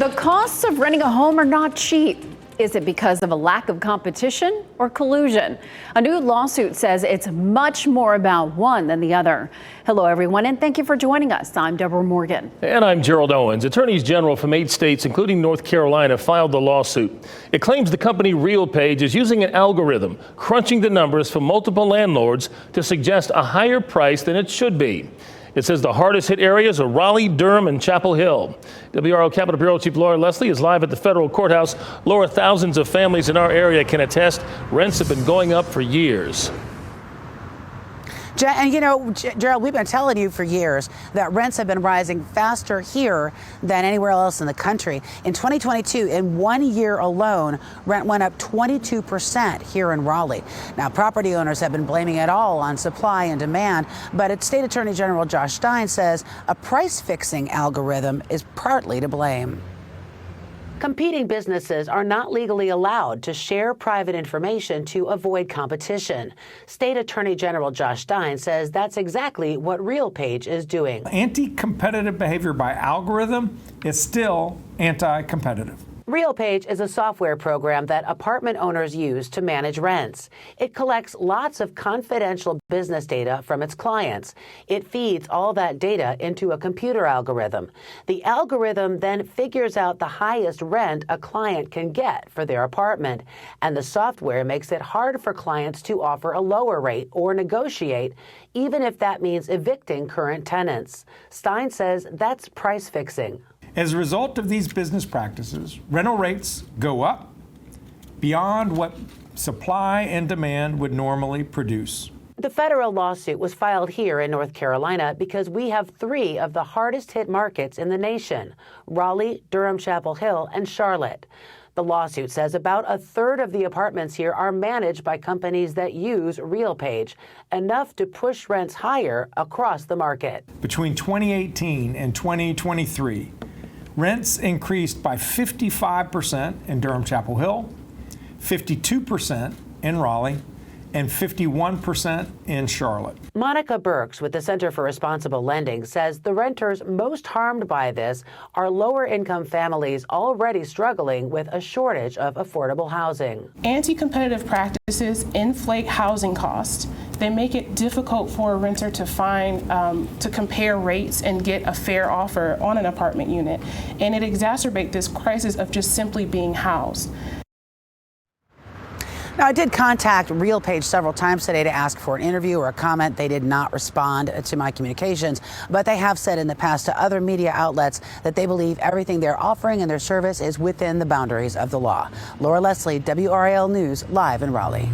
The costs of renting a home are not cheap. Is it because of a lack of competition or collusion? A new lawsuit says it's much more about one than the other. Hello, everyone, and thank you for joining us. I'm Deborah Morgan. And I'm Gerald Owens. Attorneys general from 8 states, including North Carolina, filed the lawsuit. It claims the company RealPage is using an algorithm, crunching the numbers for multiple landlords to suggest a higher price than it should be. It says the hardest hit areas are Raleigh, Durham, and Chapel Hill. WRAL Capitol Bureau Chief Laura Leslie is live at the federal courthouse. Laura, thousands of families in our area can attest rents have been going up for years. And you know, Gerald, we've been telling you for years that rents have been rising faster here than anywhere else in the country. In 2022, in 1 year alone, rent went up 22% here in Raleigh. Now, property owners have been blaming it all on supply and demand, but State Attorney General Josh Stein says a price-fixing algorithm is partly to blame. Competing businesses are not legally allowed to share private information to avoid competition. State Attorney General Josh Stein says that's exactly what RealPage is doing. Anti-competitive behavior by algorithm is still anti-competitive. RealPage is a software program that apartment owners use to manage rents. It collects lots of confidential business data from its clients. It feeds all that data into a computer algorithm. The algorithm then figures out the highest rent a client can get for their apartment. And the software makes it hard for clients to offer a lower rate or negotiate, even if that means evicting current tenants. Stein says that's price fixing. As a result of these business practices, rental rates go up beyond what supply and demand would normally produce. The federal lawsuit was filed here in North Carolina because we have 3 of the hardest hit markets in the nation: Raleigh, Durham, Chapel Hill, and Charlotte. The lawsuit says about a third of the apartments here are managed by companies that use RealPage, enough to push rents higher across the market. Between 2018 and 2023, rents increased by 55% in Durham Chapel Hill, 52% in Raleigh, and 51% in Charlotte. Monica Burks with the Center for Responsible Lending says the renters most harmed by this are lower income families already struggling with a shortage of affordable housing. Anti-competitive practices inflate housing costs. They make it difficult for a renter to to compare rates and get a fair offer on an apartment unit. And it exacerbates this crisis of just simply being housed. Now, I did contact RealPage several times today to ask for an interview or a comment. They did not respond to my communications, but they have said in the past to other media outlets that they believe everything they're offering and their service is within the boundaries of the law. Laura Leslie, WRAL News, live in Raleigh.